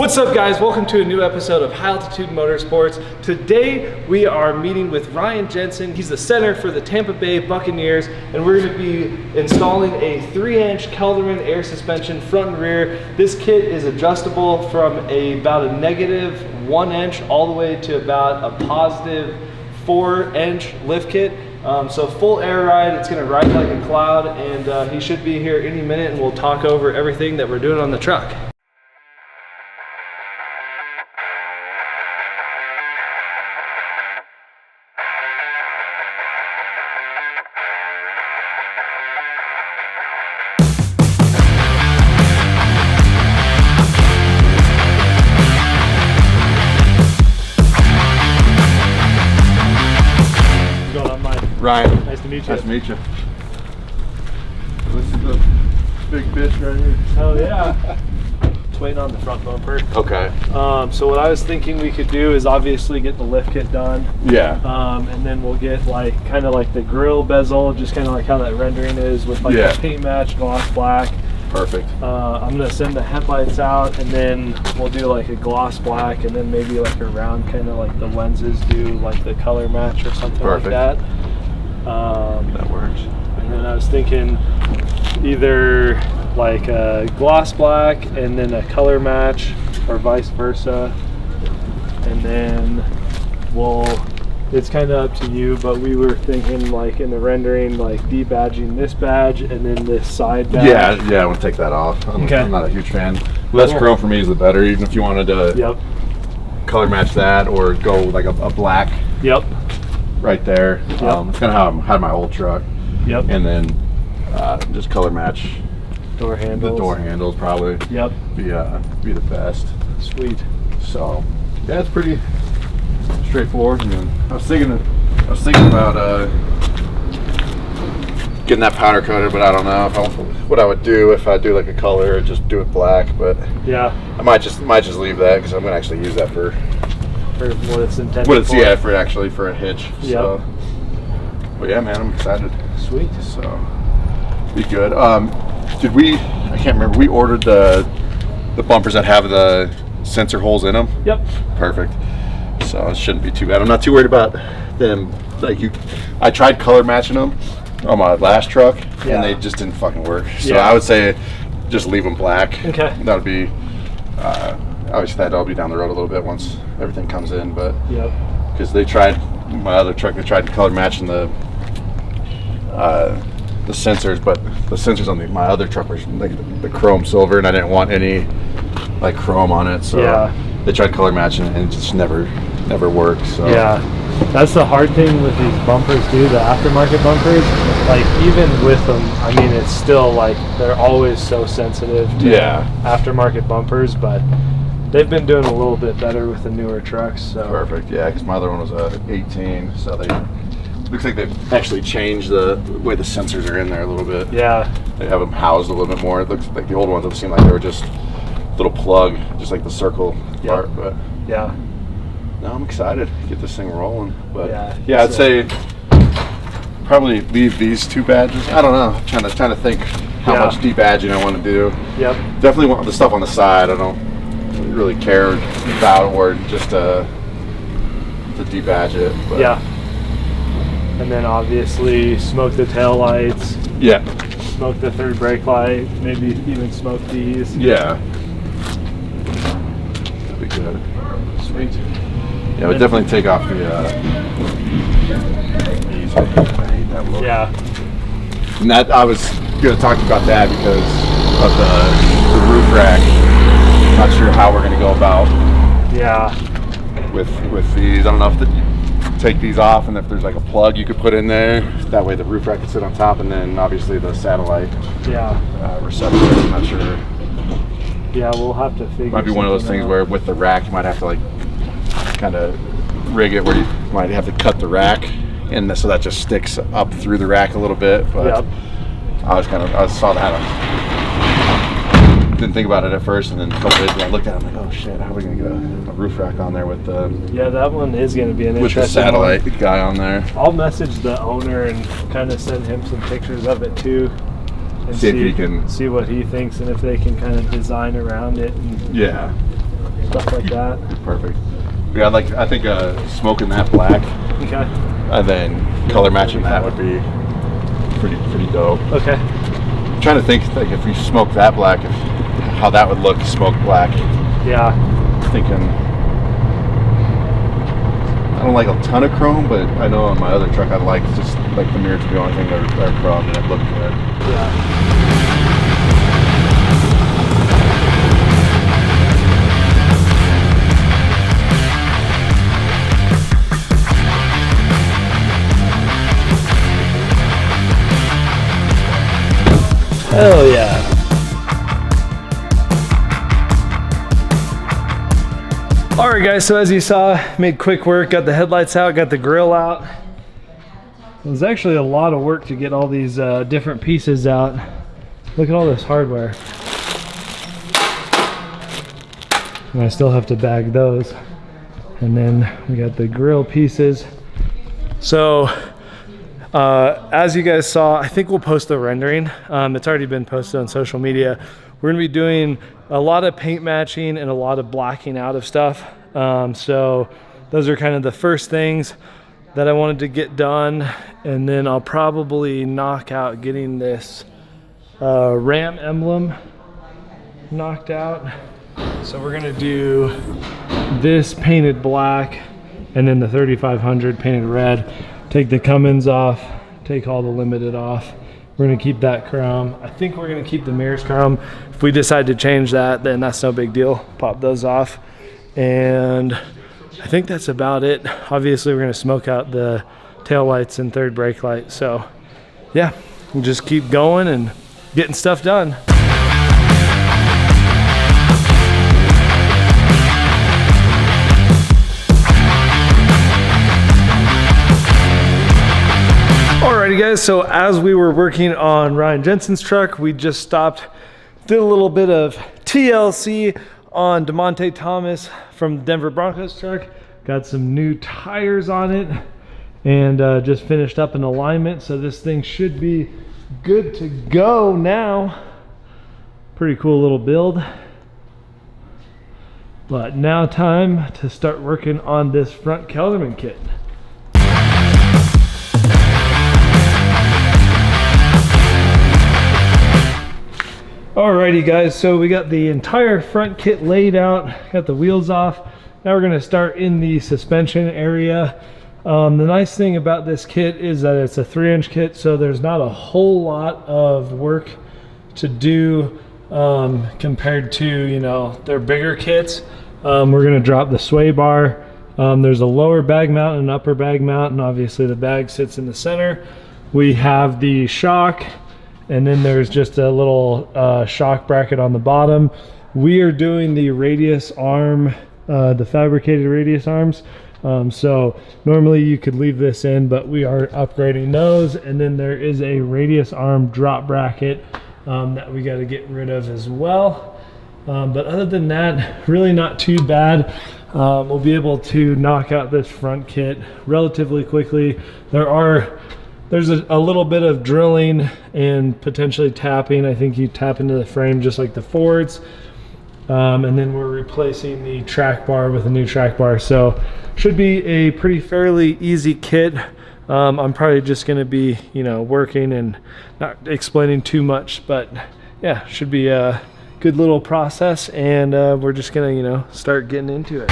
What's up, guys? Welcome to a new episode of High Altitude Motorsports. Today we are meeting with Ryan Jensen. He's the center for the Tampa Bay Buccaneers, and we're going to be installing a 3-inch Kelderman air suspension front and rear. This kit is adjustable from about a -1 inch all the way to about a positive 4-inch lift kit. So full air ride, it's going to ride like a cloud, and he should be here any minute, and we'll talk over everything that we're doing on the truck. Ryan. Nice to meet you. Nice to meet you. This is the big bitch right here. Oh yeah. It's waiting on the front bumper. Okay. So what I was thinking we could do is obviously get the lift kit done. Yeah. And then we'll get like kind of like the grill bezel, just kind of like how that rendering is with like a paint match gloss black. Perfect. I'm gonna send the headlights out, and then we'll do like a gloss black, and then maybe like around kind of like the lenses do like the color match or something like that. That works. And then I was thinking either like a gloss black and then a color match, or vice versa. And then it's kind of up to you, but we were thinking like in the rendering, like debadging this badge and then this side badge. Yeah, I want to take that off. I'm not a huge fan. Less Cool. chrome for me is the better, even if you wanted to color match that or go like a black. Yep. Right there. It's kind of how I had my old truck. Yep. And then just color match door handles. the door handles probably. Yep. Be the best. Sweet. So yeah, it's pretty straightforward. And then I was thinking about getting that powder coated, but I don't know what I would do if I do like a color or just do it black. But yeah, I might just leave that because I'm gonna actually use that for what it's intended for. For a hitch. Yep. So, but yeah, man, I'm excited. Sweet. So be good. I can't remember. We ordered the bumpers that have the sensor holes in them. Yep. Perfect. So it shouldn't be too bad. I'm not too worried about them. I tried color matching them on my last truck, and they just didn't fucking work. So I would say just leave them black. Okay. That would be. Obviously, that'll be down the road a little bit once everything comes in, but because they tried my other truck, they tried color matching the sensors, but the sensors on my other truck were like the chrome silver, and I didn't want any like chrome on it, so they tried color matching, and it just never worked. So that's the hard thing with these bumpers too, the aftermarket bumpers. Like even with them, I mean, it's still like they're always so sensitive to aftermarket bumpers, but they've been doing a little bit better with the newer trucks. So. Perfect, yeah, because my other one was a 18, so looks like they've actually changed the way the sensors are in there a little bit. Yeah. They have them housed a little bit more. It looks like the old ones, it seemed like they were just a little plug, just like the circle part, but no, I'm excited to get this thing rolling. But I'd say probably leave these two badges. I don't know, I'm trying to think how much debadging I want to do. Yep. Definitely want the stuff on the side. I don't really care about, or just to debadge it. But. Yeah. And then obviously smoke the tail lights. Yeah. Smoke the third brake light. Maybe even smoke these. Yeah. That'd be good. Sweet. Yeah, we'd definitely take off the these. I hate that look. Yeah. And that I was going to talk about that because of the roof rack. Not sure how we're going to go about. With these. I don't know if take these off, and if there's like a plug you could put in there, that way the roof rack could sit on top, and then obviously the satellite receptacle. I'm not sure. Yeah, we'll have to figure. Might be one of those things where with the rack you might have to like kind of rig it where you might have to cut the rack, and so that just sticks up through the rack a little bit. But I saw that. Didn't think about it at first, and then a couple days ago I looked at it, I'm like, oh shit, how are we going to get a roof rack on there with the... Yeah, that one is going to be an interesting with the satellite guy on there. I'll message the owner and kind of send him some pictures of it too. And see if he can... See what he thinks, and if they can kind of design around it. And, stuff like that. Perfect. Yeah, I think smoking that black. Okay. And then color matching that would be pretty dope. Okay. I'm trying to think like if we smoke that black, how that would look smoked black. Yeah. Thinking I don't like a ton of chrome, but I know on my other truck I like just like the mirror to be the only thing that are chrome and it looked good. Yeah. Hell yeah. All right guys, so as you saw, made quick work, got the headlights out, got the grill out. It was actually a lot of work to get all these different pieces out. Look at all this hardware. And I still have to bag those. And then we got the grill pieces. So, as you guys saw, I think we'll post the rendering. It's already been posted on social media. We're gonna be doing a lot of paint matching and a lot of blacking out of stuff. So those are kind of the first things that I wanted to get done. And then I'll probably knock out getting this Ram emblem knocked out. So we're gonna do this painted black and then the 3500 painted red. Take the Cummins off, take all the limited off. We're gonna keep that chrome. I think we're gonna keep the mirrors chrome. If we decide to change that, then that's no big deal. Pop those off. And I think that's about it. Obviously, we're gonna smoke out the tail lights and third brake light. So yeah, we'll just keep going and getting stuff done. Alrighty guys, so as we were working on Ryan Jensen's truck, we just stopped, did a little bit of TLC on DeMonte Thomas from the Denver Broncos truck. Got some new tires on it and just finished up an alignment. So this thing should be good to go now. Pretty cool little build. But now time to start working on this front Kelderman kit. Alrighty guys, so we got the entire front kit laid out, got the wheels off. Now we're gonna start in the suspension area. The nice thing about this kit is that it's a 3-inch kit, so there's not a whole lot of work to do compared to, you know, their bigger kits. We're gonna drop the sway bar. There's a lower bag mount and an upper bag mount, and obviously the bag sits in the center. We have the shock, and then there's just a little shock bracket on the bottom. We are doing the radius arm, the fabricated radius arms. So normally you could leave this in, but we are upgrading those. And then there is a radius arm drop bracket that we got to get rid of as well. But other than that, really not too bad. We'll be able to knock out this front kit relatively quickly. There's a little bit of drilling and potentially tapping. I think you tap into the frame just like the Fords. And then we're replacing the track bar with a new track bar. So should be a pretty fairly easy kit. I'm probably just gonna be, you know, working and not explaining too much, but yeah, should be a good little process. And we're just gonna, you know, start getting into it.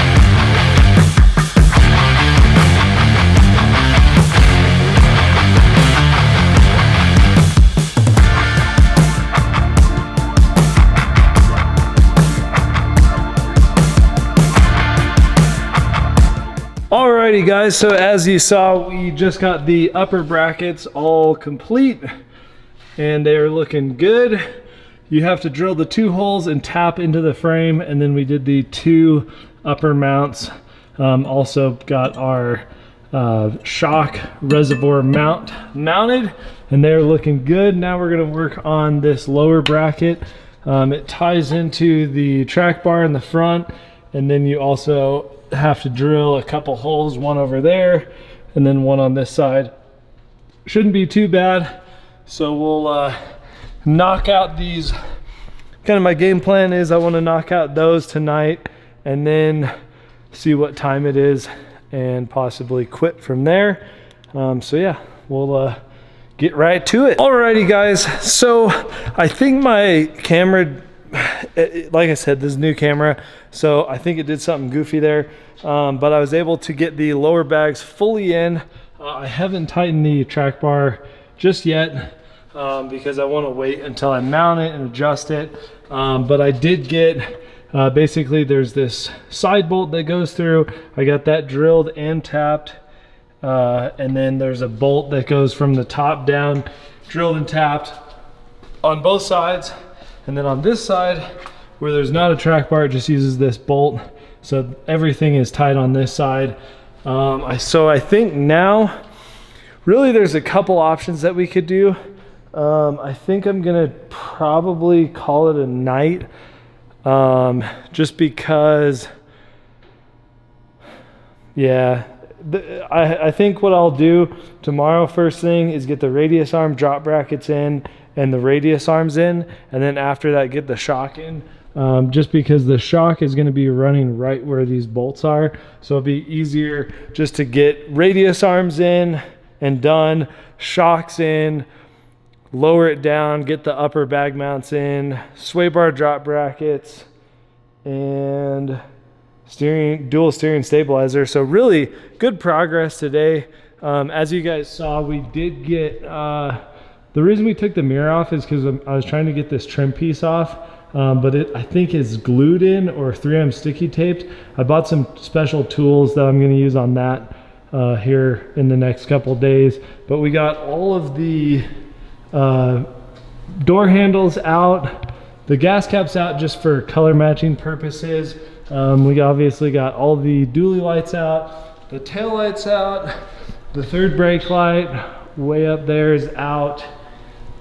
Alrighty guys, so as you saw, we just got the upper brackets all complete and they are looking good. You have to drill the 2 holes and tap into the frame, and then we did the 2 upper mounts. Also got our shock reservoir mounted, and they're looking good. Now we're gonna work on this lower bracket. It ties into the track bar in the front, and then you also have to drill a couple holes, one over there and then one on this side. Shouldn't be too bad. So we'll knock out these. Kind of my game plan is I want to knock out those tonight, and then see what time it is and possibly quit from there. So yeah, we'll get right to it. Alrighty guys, so I think my camera, like I said, this is a new camera, so I think it did something goofy there, but I was able to get the lower bags fully in. I haven't tightened the track bar just yet because I want to wait until I mount it and adjust it, but I did get basically there's this side bolt that goes through. I got that drilled and tapped, and then there's a bolt that goes from the top down, drilled and tapped on both sides. And then on this side, where there's not a track bar, it just uses this bolt. So everything is tight on this side. So I think now, really there's a couple options that we could do. I think I'm gonna probably call it a night, just because, yeah, I think what I'll do tomorrow first thing is get the radius arm drop brackets in and the radius arms in, and then after that get the shock in, just because the shock is going to be running right where these bolts are, so it'll be easier just to get radius arms in and done, shocks in, lower it down, get the upper bag mounts in, sway bar drop brackets, and dual steering stabilizer. So really good progress today. As you guys saw, we did get the reason we took the mirror off is because I was trying to get this trim piece off, but I think it's glued in or 3M sticky taped. I bought some special tools that I'm going to use on that here in the next couple days. But we got all of the door handles out, the gas caps out just for color matching purposes. We obviously got all the dually lights out, the tail lights out, the third brake light way up there is out,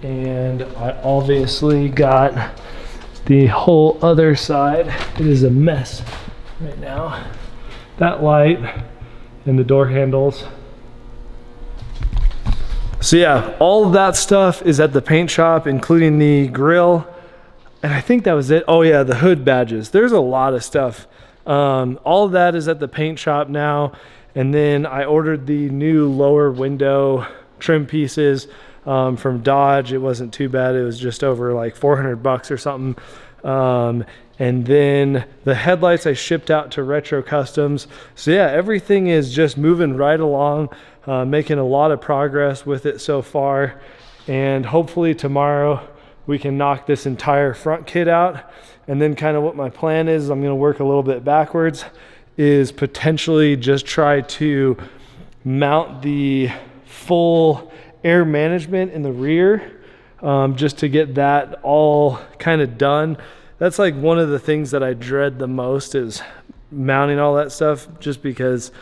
and I obviously got the whole other side. It is a mess right now. That light and the door handles. So yeah, all of that stuff is at the paint shop, including the grill. And I think that was it. Oh yeah, the hood badges. There's a lot of stuff. All of that is at the paint shop now. And then I ordered the new lower window trim pieces from Dodge. It wasn't too bad. It was just over like 400 bucks or something. And then the headlights I shipped out to Retro Customs. So yeah, everything is just moving right along, making a lot of progress with it so far. And hopefully tomorrow we can knock this entire front kit out. And then kind of what my plan is, I'm gonna work a little bit backwards, is potentially just try to mount the full air management in the rear, just to get that all kind of done. That's like one of the things that I dread the most, is mounting all that stuff, just because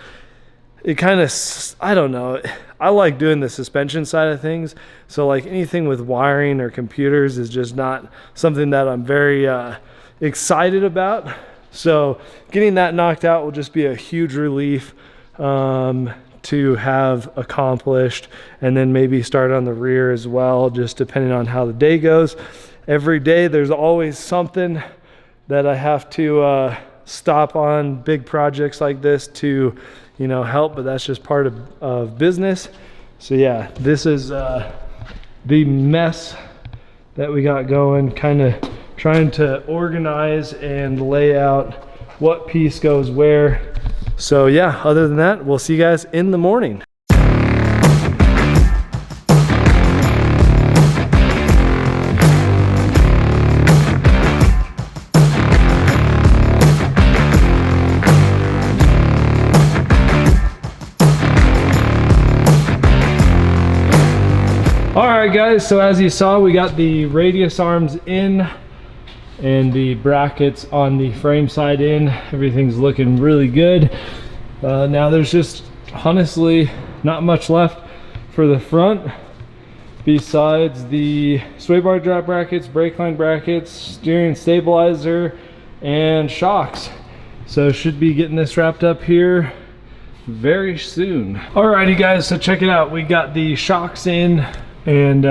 it kind of, I don't know, I like doing the suspension side of things. So like anything with wiring or computers is just not something that I'm very excited about. So getting that knocked out will just be a huge relief to have accomplished, and then maybe start on the rear as well, just depending on how the day goes. Every day there's always something that I have to stop on, big projects like this to, you know, help, but that's just part of business. So yeah, this is the mess that we got going, kind of trying to organize and lay out what piece goes where. So yeah, other than that, we'll see you guys in the morning. All right guys, so as you saw, we got the radius arms in and the brackets on the frame side in. Everything's looking really good. Now there's just honestly not much left for the front besides the sway bar drop brackets, brake line brackets, steering stabilizer, and shocks. So should be getting this wrapped up here very soon. Alrighty guys, so check it out. We got the shocks in, and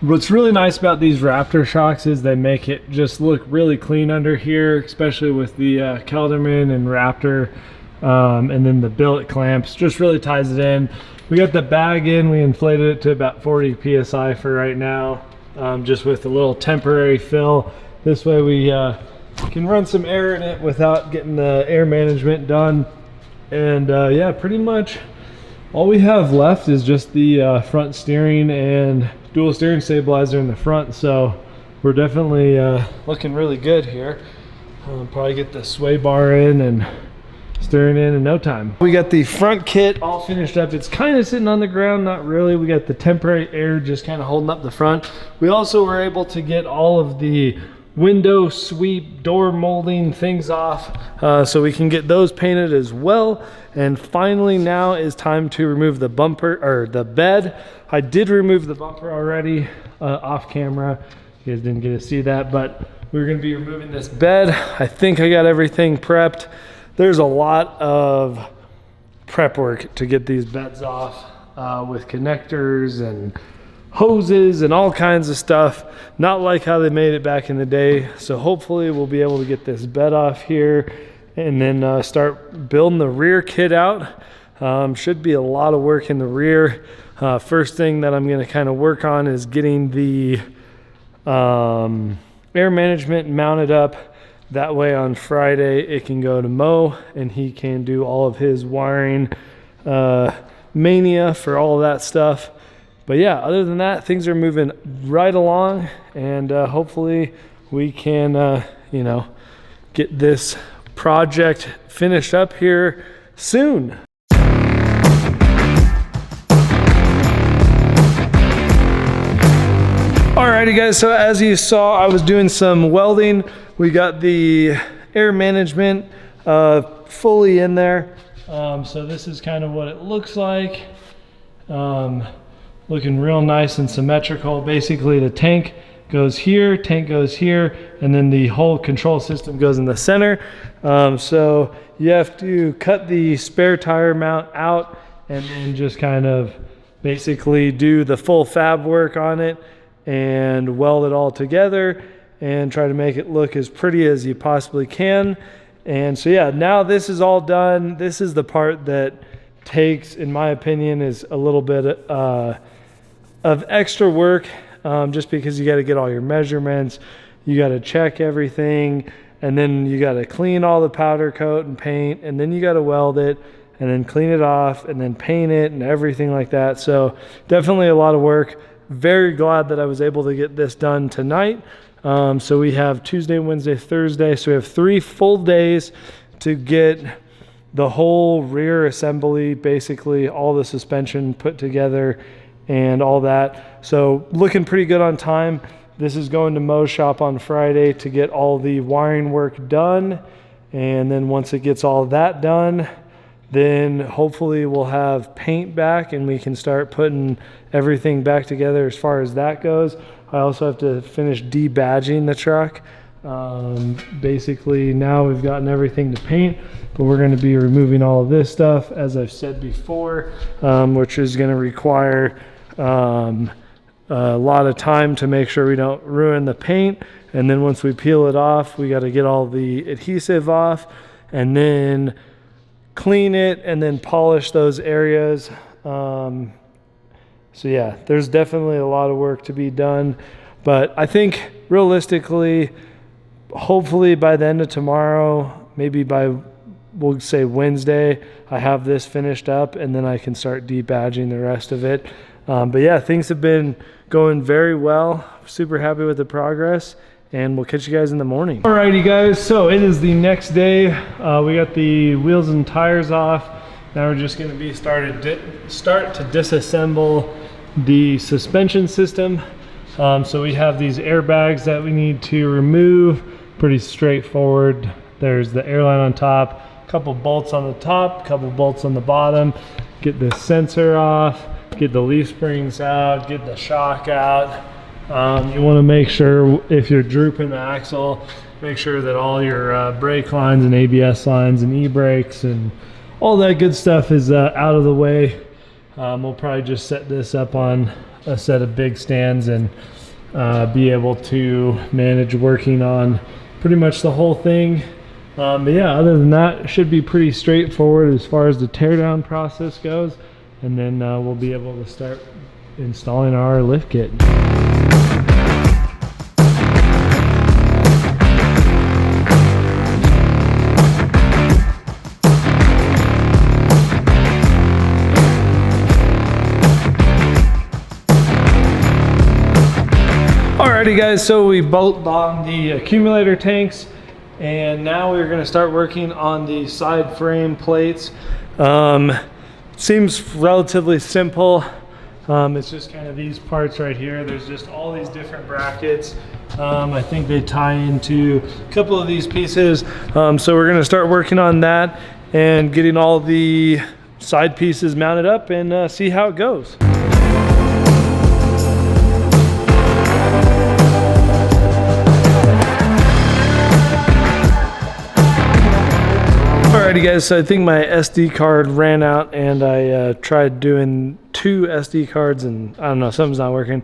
What's really nice about these Raptor shocks is they make it just look really clean under here, especially with the Kelderman and Raptor, and then the billet clamps just really ties it in. We got the bag in, we inflated it to about 40 psi for right now, just with a little temporary fill. This way we can run some air in it without getting the air management done. And yeah, pretty much all we have left is just the front steering and dual steering stabilizer in the front. So we're definitely looking really good here. Probably get the sway bar in and steering in no time. We got the front kit all finished up. It's kind of sitting on the ground, not really. We got the temporary air just kind of holding up the front. We also were able to get all of the window sweep door molding things off, so we can get those painted as well. And finally now is time to remove the bumper, or the bed. I did remove the bumper already off camera. You guys didn't get to see that, but we're going to be removing this bed. I think I got everything prepped. There's a lot of prep work to get these beds off, with connectors and hoses and all kinds of stuff, not like how they made it back in the day. So hopefully we'll be able to get this bed off here and then start building the rear kit out. Should be a lot of work in the rear. First thing that I'm going to kind of work on is getting the air management mounted up. That way on Friday it can go to Mo and he can do all of his wiring mania for all of that stuff. But yeah, other than that, things are moving right along, and hopefully we can, you know, get this project finished up here soon. Alrighty guys, so as you saw, I was doing some welding. We got the air management fully in there. So this is kind of what it looks like. Looking real nice and symmetrical. Basically the tank goes here, and then the whole control system goes in the center. So you have to cut the spare tire mount out and then just kind of basically do the full fab work on it and weld it all together and try to make it look as pretty as you possibly can. And so yeah, now this is all done. This is the part that takes, in my opinion, is a little bit of extra work, just because you got to get all your measurements, you got to check everything, and then you got to clean all the powder coat and paint, and then you got to weld it and then clean it off and then paint it and everything like that. So definitely a lot of work. Very glad that I was able to get this done tonight. So we have Tuesday, Wednesday, Thursday. So we have 3 full days to get the whole rear assembly, basically all the suspension put together and all that. So looking pretty good on time. This is going to Mo's shop on Friday to get all the wiring work done. And then once it gets all that done, then hopefully we'll have paint back and we can start putting everything back together as far as that goes. I also have to finish debadging the truck. Basically now we've gotten everything to paint, but we're going to be removing all of this stuff, as I've said before, which is going to require a lot of time to make sure we don't ruin the paint. And then once we peel it off, we got to get all the adhesive off and then clean it and then polish those areas. So yeah, there's definitely a lot of work to be done, but I think realistically, hopefully by the end of tomorrow, maybe by, we'll say Wednesday, I have this finished up and then I can start debadging the rest of it. But yeah, things have been going very well. Super happy with the progress, and we'll catch you guys in the morning. Alrighty guys, so it is the next day. We got the wheels and tires off. Now we're just going to be start to disassemble the suspension system. So we have these airbags that we need to remove. Pretty straightforward. There's the airline on top, a couple bolts on the top, a couple bolts on the bottom. Get the sensor off, get the leaf springs out, get the shock out. You want to make sure, if you're drooping the axle, make sure that all your brake lines and ABS lines and e-brakes and all that good stuff is out of the way. We'll probably just set this up on a set of big stands and be able to manage working on pretty much the whole thing. But yeah, other than that, it should be pretty straightforward as far as the teardown process goes. And then we'll be able to start installing our lift kit. Alrighty guys, so we bolted on the accumulator tanks, and now we're going to start working on the side frame plates. Seems relatively simple. It's just kind of these parts right here. There's just all these different brackets. I think they tie into a couple of these pieces. So we're going to start working on that and getting all the side pieces mounted up and see how it goes. Alrighty guys, so I think my SD card ran out, and I tried doing 2 SD cards and I don't know, something's not working.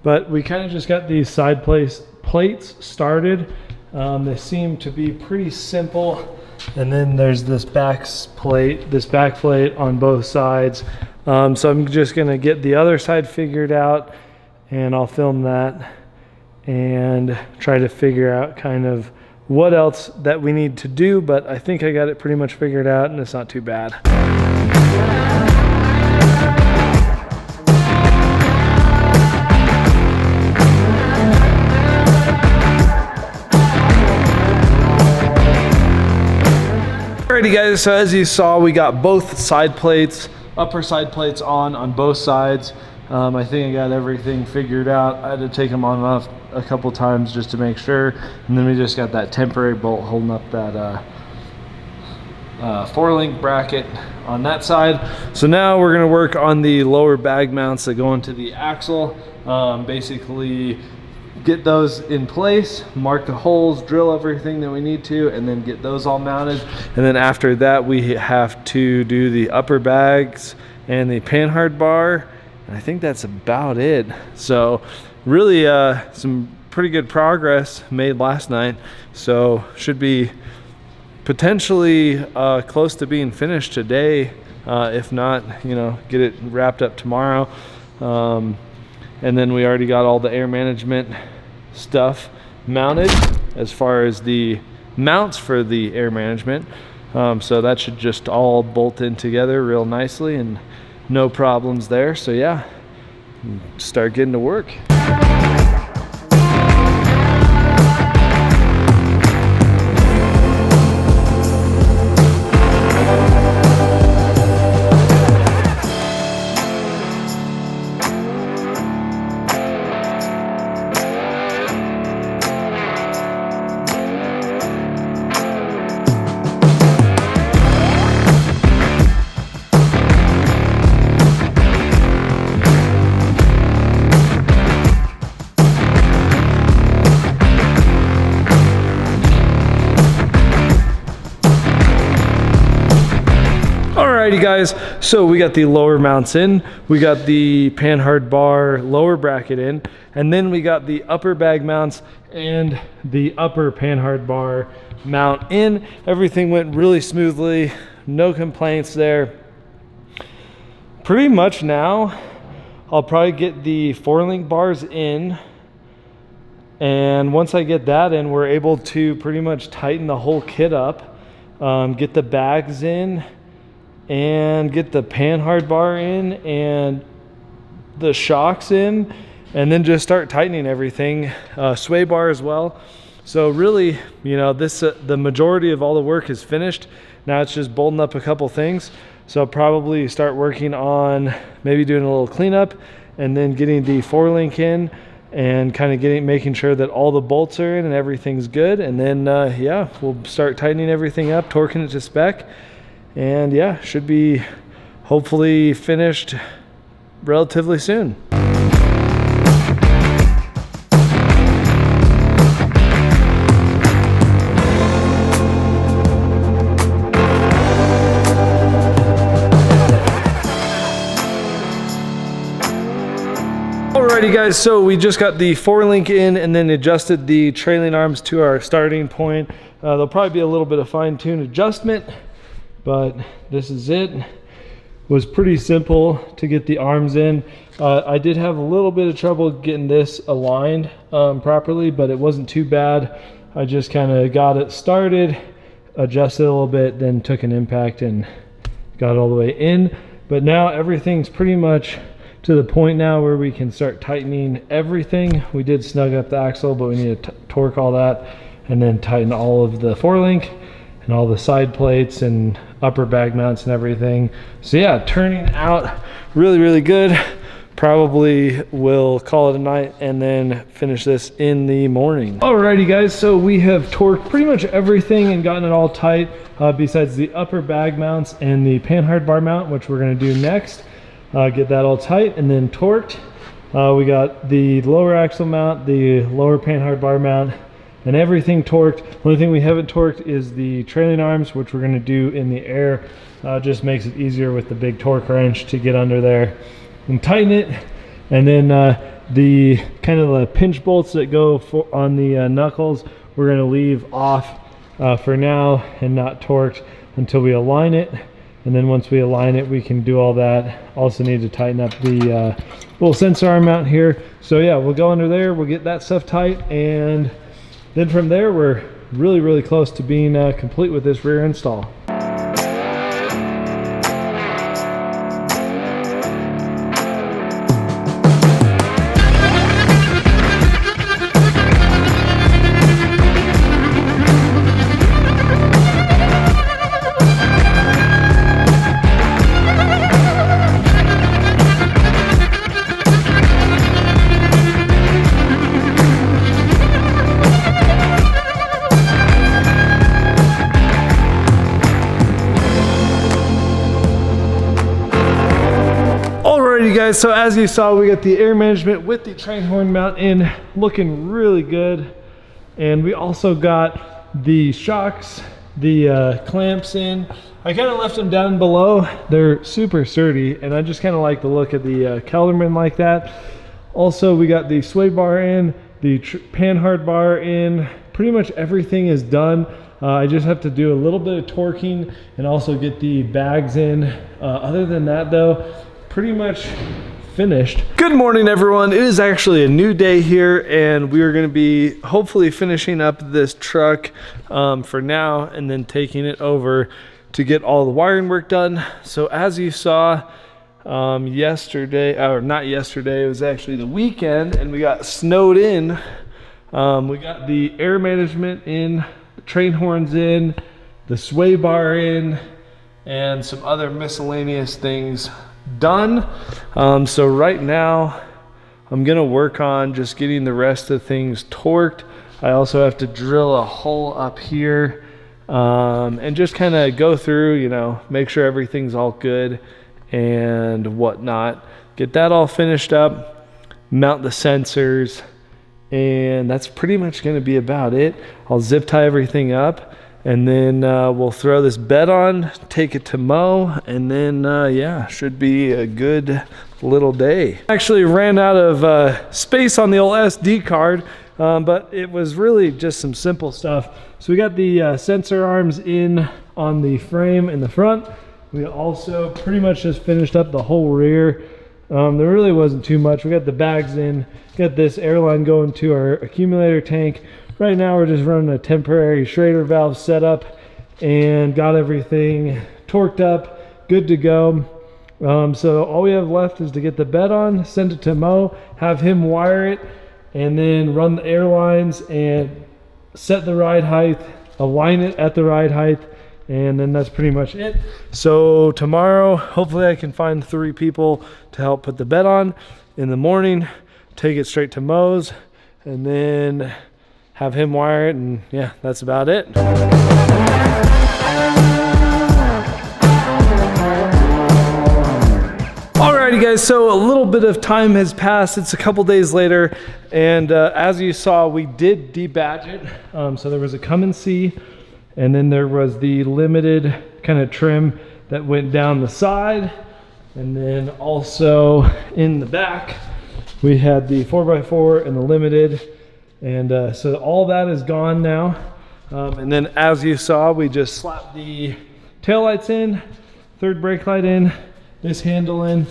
But we kind of just got these side plates started. They seem to be pretty simple. And then there's this back plate on both sides. So I'm just gonna get the other side figured out, and I'll film that and try to figure out kind of what else that we need to do, but I think I got it pretty much figured out and it's not too bad. Alrighty guys, so as you saw, we got both side plates, upper side plates on both sides. I think I got everything figured out. I had to take them on and off a couple times just to make sure, and then we just got that temporary bolt holding up that 4-link bracket on that side. So now we're going to work on the lower bag mounts that go into the axle. Basically get those in place, mark the holes, drill everything that we need to, and then get those all mounted. And then after that, we have to do the upper bags and the panhard bar. I think that's about it. So really some pretty good progress made last night. So should be potentially close to being finished today. If not, you know, get it wrapped up tomorrow. And then we already got all the air management stuff mounted as far as the mounts for the air management. So that should just all bolt in together real nicely and no problems there. So yeah, start getting to work. Alrighty guys, so we got the lower mounts in, we got the panhard bar lower bracket in, and then we got the upper bag mounts and the upper panhard bar mount in. Everything went really smoothly, no complaints there. Pretty much now, I'll probably get the 4-link bars in, and once I get that in, we're able to pretty much tighten the whole kit up, get the bags in, and get the panhard bar in and the shocks in, and then just start tightening everything, sway bar as well. So really, you know, this the majority of all the work is finished. Now it's just bolting up a couple things. So I'll probably start working on maybe doing a little cleanup and then getting the 4-link in and kind of making sure that all the bolts are in and everything's good. And then yeah, we'll start tightening everything up, torquing it to spec. And yeah, should be hopefully finished relatively soon. Alrighty guys, so we just got the 4-link in and then adjusted the trailing arms to our starting point. There'll probably be a little bit of fine-tune adjustment, but this is it. Was pretty simple to get the arms in. I did have a little bit of trouble getting this aligned properly, but it wasn't too bad. I just kind of got it started, adjusted a little bit, then took an impact and got it all the way in. But now everything's pretty much to the point now where we can start tightening everything. We did snug up the axle, but we need to torque all that and then tighten all of the 4-link and all the side plates and upper bag mounts and everything. So yeah, turning out really, really good. Probably will call it a night and then finish this in the morning. Alrighty guys, so we have torqued pretty much everything and gotten it all tight, besides the upper bag mounts and the panhard bar mount, which we're gonna do next. Get that all tight and then torqued. We got the lower axle mount, the lower panhard bar mount, and everything torqued. Only thing we haven't torqued is the trailing arms, which we're gonna do in the air. Just makes it easier with the big torque wrench to get under there and tighten it. And then the kind of the pinch bolts that go on the knuckles, we're gonna leave off for now and not torqued until we align it. And then once we align it, we can do all that. Also need to tighten up the little sensor arm mount here. So yeah, we'll go under there, we'll get that stuff tight, and then from there, we're really, really close to being complete with this rear install. Guys, so as you saw, we got the air management with the train horn mount in, looking really good. And we also got the shocks, the clamps in. I kind of left them down below. They're super sturdy, and I just kind of like the look of the Kelderman like that. Also, we got the sway bar in, the panhard bar in. Pretty much everything is done. I just have to do a little bit of torquing and also get the bags in. Other than that though, pretty much finished. Good morning everyone. It is actually a new day here, and we are going to be hopefully finishing up this truck for now and then taking it over to get all the wiring work done. So as you saw yesterday, or not yesterday, it was actually the weekend, and we got snowed in. We got the air management in, the train horns in, the sway bar in, and some other miscellaneous things done. So right now I'm gonna work on just getting the rest of things torqued. I also have to drill a hole up here and just kind of go through, you know, make sure everything's all good and whatnot. Get that all finished up, mount the sensors, and that's pretty much going to be about it. I'll zip tie everything up, and then we'll throw this bed on, take it to mow, and then yeah, should be a good little day. Actually ran out of space on the old SD card, but it was really just some simple stuff. So we got the sensor arms in on the frame in the front. We also pretty much just finished up the whole rear. There really wasn't too much. We got the bags in, got this airline going to our accumulator tank. Right now we're just running a temporary Schrader valve setup and got everything torqued up, good to go. So all we have left is to get the bed on, send it to Mo, have him wire it, and then run the airlines and set the ride height, align it at the ride height, and then that's pretty much it. So tomorrow, hopefully I can find 3 people to help put the bed on. In the morning, take it straight to Mo's, and then have him wire it, and yeah, that's about it. Alrighty guys, so a little bit of time has passed. It's a couple days later, and as you saw, we did debadge it. So there was a come and see, and then there was the limited kind of trim that went down the side, and then also in the back We had the 4x4 and the limited, and so all that is gone now. And then as you saw, we just slapped the taillights in, third brake light in, this handle in,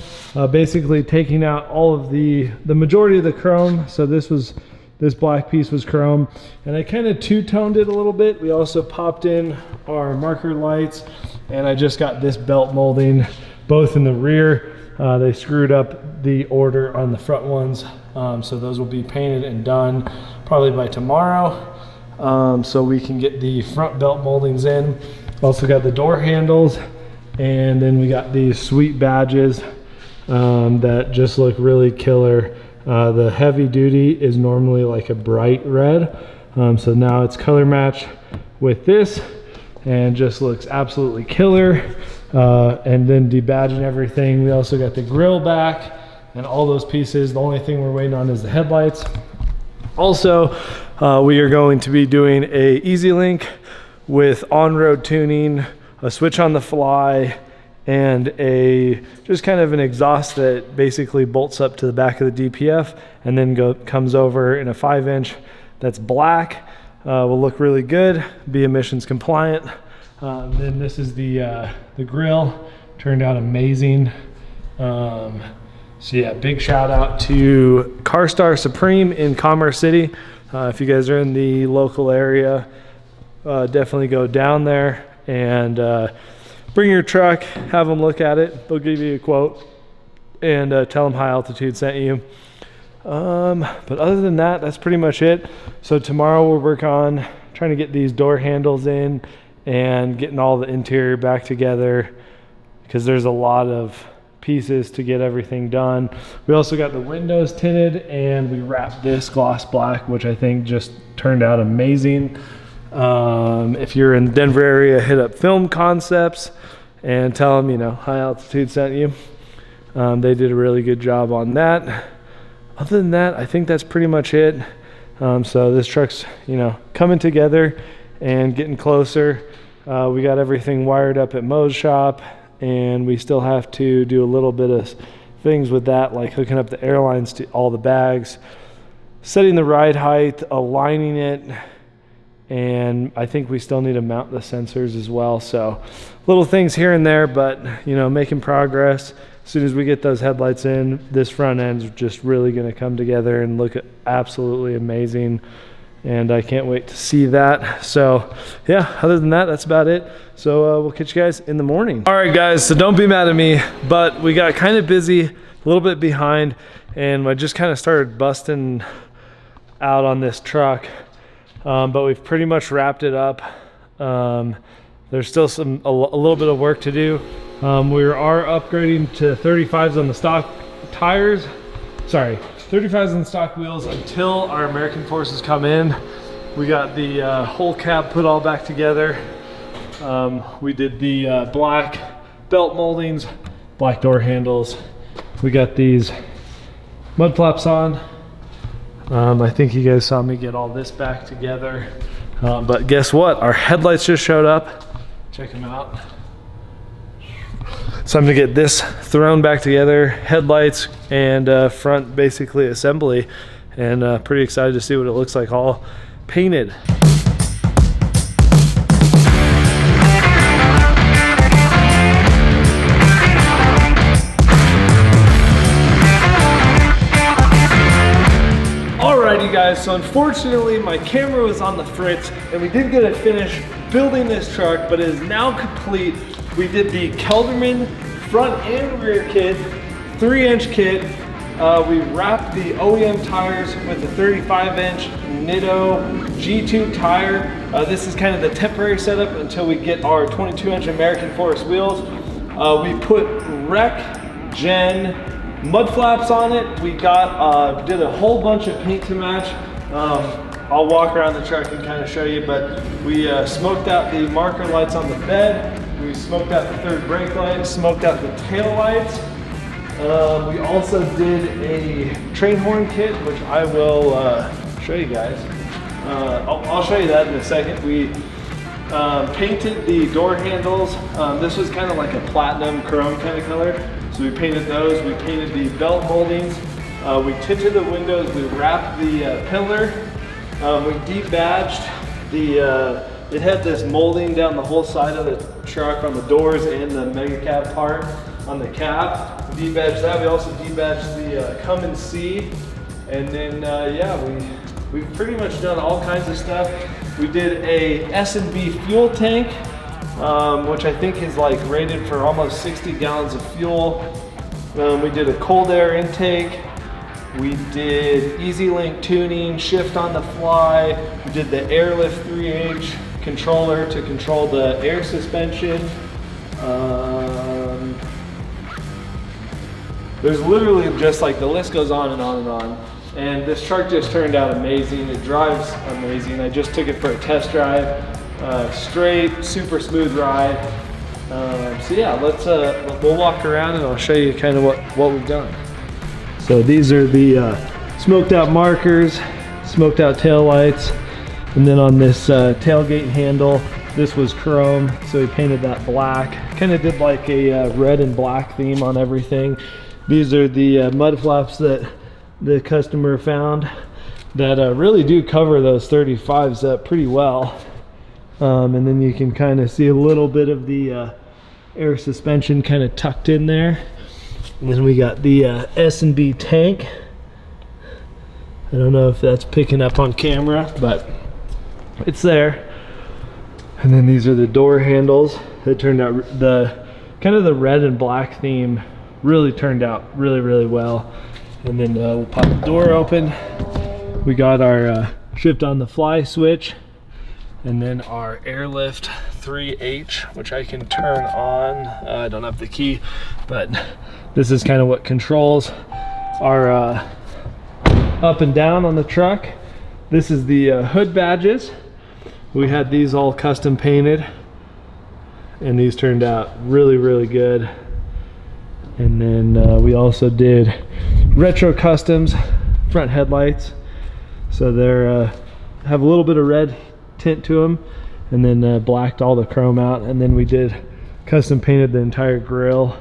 basically taking out all of the majority of the chrome. So this black piece was chrome, and I kind of two-toned it a little bit. We also popped in our marker lights, and I just got this belt molding, both in the rear. They screwed up the order on the front ones, so those will be painted and done probably by tomorrow, so we can get the front belt moldings in. Also got the door handles, and then we got these sweet badges that just look really killer. The heavy duty is normally like a bright red, so now it's color match with this and just looks absolutely killer. And then debadging everything. We also got the grill back and all those pieces. The only thing we're waiting on is the headlights. Also, we are going to be doing a Easy Link with on-road tuning, a switch on the fly, and just kind of an exhaust that basically bolts up to the back of the DPF and then comes over in a 5-inch that's black. Will look really good, be emissions compliant. Then this is the grill, turned out amazing. So yeah, big shout out to CarStar Supreme in Commerce City. If you guys are in the local area, definitely go down there and bring your truck, have them look at it. They'll give you a quote and tell them High Altitude sent you. But other than that, that's pretty much it. So tomorrow we'll work on trying to get these door handles in and getting all the interior back together, because there's a lot of pieces to get everything done. We also got the windows tinted, and we wrapped this gloss black, which I think just turned out amazing. If you're in the Denver area, hit up Film Concepts and tell them, High Altitude sent you. They did a really good job on that. Other than that, I think that's pretty much it. So this truck's, coming together and getting closer. We got everything wired up at Mo's shop, and we still have to do a little bit of things with that, like hooking up the airlines to all the bags, setting the ride height, aligning it, and I think we still need to mount the sensors as well. So little things here and there, but making progress. As soon as we get those headlights in, this front end's just really going to come together and look absolutely amazing. And I can't wait to see that. So yeah, other than that, that's about it. So we'll catch you guys in the morning. All right, guys, so don't be mad at me, but we got kind of busy, a little bit behind, and I just kind of started busting out on this truck. But we've pretty much wrapped it up. There's still a little bit of work to do. We are upgrading to 35s on the stock tires. Sorry, 35s on the stock wheels until our American forces come in. We got the whole cab put all back together. We did the black belt moldings, black door handles. We got these mud flaps on. I think you guys saw me get all this back together. But guess what? Our headlights just showed up. Check them out. So I'm gonna get this thrown back together, headlights and front basically assembly, and pretty excited to see what it looks like all painted. Alrighty guys, so unfortunately my camera was on the fritz and we didn't get to finish building this truck, but it is now complete. We did the Kelderman front and rear kit, 3-inch kit. We wrapped the OEM tires with a 35-inch Nitto G2 tire. This is kind of the temporary setup until we get our 22-inch American Forest wheels. We put Rec Gen mud flaps on it. We got did a whole bunch of paint to match. I'll walk around the truck and kind of show you, but we smoked out the marker lights on the bed. We smoked out the third brake light, smoked out the tail lights. We also did a train horn kit, which I will show you guys. I'll show you that in a second. We painted the door handles. This was kind of like a platinum chrome kind of color. So we painted those. We painted the belt moldings. We tinted the windows, we wrapped the pillar, we debadged the, it had this molding down the whole side of the truck on the doors and the mega cab part on the cab. We debadged that. We also debadged the come and see. And then, yeah, we've pretty much done all kinds of stuff. We did a S&B fuel tank, which I think is like rated for almost 60 gallons of fuel. We did a cold air intake. We did easy link tuning, shift on the fly. We did the airlift 3H controller to control the air suspension. There's literally just like, the list goes on and on and on. And this truck just turned out amazing. It drives amazing. I just took it for a test drive. Straight, super smooth ride. So yeah, we'll walk around and I'll show you kind of what we've done. So these are the smoked out markers, smoked out tail lights, and then on this tailgate handle, this was chrome, so we painted that black. Kind of did like a red and black theme on everything. These are the mud flaps that the customer found that really do cover those 35s up pretty well. And then you can kind of see a little bit of the air suspension kind of tucked in there. And then we got the S&B tank. I don't know if that's picking up on camera, but it's there. And then these are the door handles that turned out, the kind of the red and black theme really turned out really well. And then we'll pop the door open. We got our shift on the fly switch, and then our airlift 3H, which I can turn on. I don't have the key, but this is kind of what controls our up and down on the truck. This is the hood badges. We had these all custom painted, and these turned out really good. And then we also did retro customs front headlights, so they're have a little bit of red tint to them, and then blacked all the chrome out. And then we did custom painted the entire grille,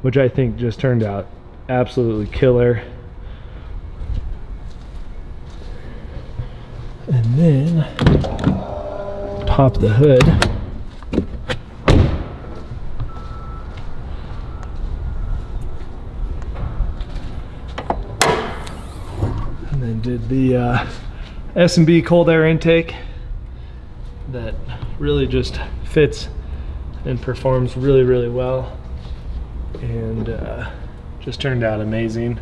which I think just turned out absolutely killer. And then pop the hood. And then did the S&B cold air intake that really just fits and performs really well, and just turned out amazing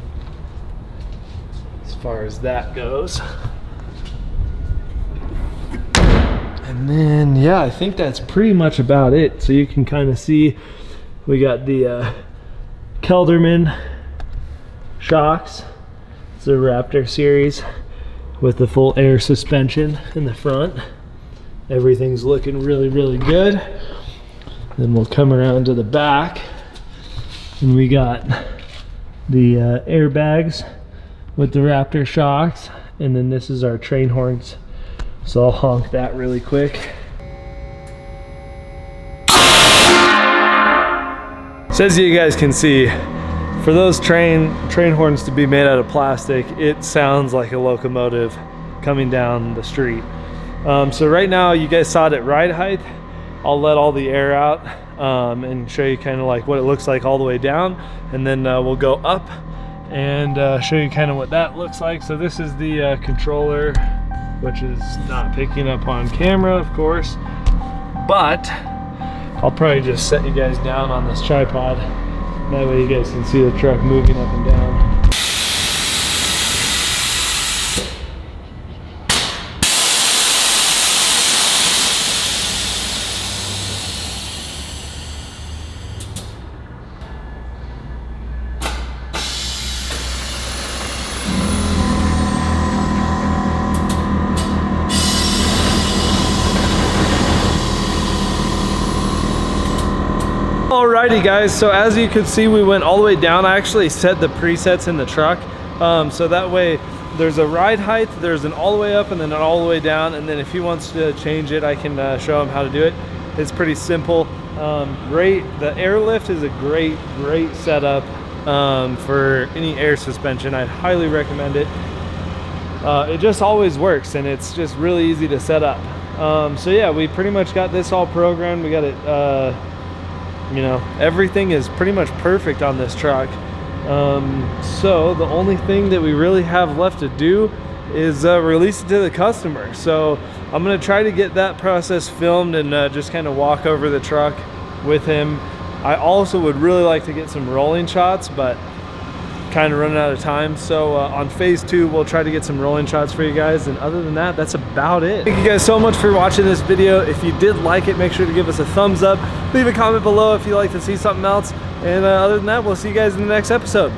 as far as that goes. And then yeah, I think that's pretty much about it. So you can kind of see we got the Kelderman Shocks. It's a Raptor series with the full air suspension in the front. Everything's looking really good. Then we'll come around to the back, and we got the airbags with the Raptor shocks, and then this is our train horns. So I'll honk that really quick. So as you guys can see, for those train horns to be made out of plastic, it sounds like a locomotive coming down the street. So right now, you guys saw it at ride height. I'll let all the air out and show you kind of like what it looks like all the way down, and then we'll go up and show you kind of what that looks like. So this is the controller, which is not picking up on camera, of course, but I'll probably just set you guys down on this tripod. That way you guys can see the truck moving up and down. Alrighty guys, so as you can see, we went all the way down. I actually set the presets in the truck, so that way there's a ride height, there's an all the way up and then an all the way down, and then if he wants to change it, I can show him how to do it. It's pretty simple. The airlift is a great setup. for any air suspension. I'd highly recommend it. It just always works, and it's just really easy to set up. So yeah, we pretty much got this all programmed. We got it, you know, everything is pretty much perfect on this truck. So the only thing that we really have left to do is release it to the customer. So I'm gonna try to get that process filmed and just kind of walk over the truck with him. I also would really like to get some rolling shots, but kind of running out of time. So on phase 2, we'll try to get some rolling shots for you guys. And other than that, that's about it. Thank you guys so much for watching this video. If you did like it, make sure to give us a thumbs up. Leave a comment below if you'd like to see something else. And other than that, we'll see you guys in the next episode.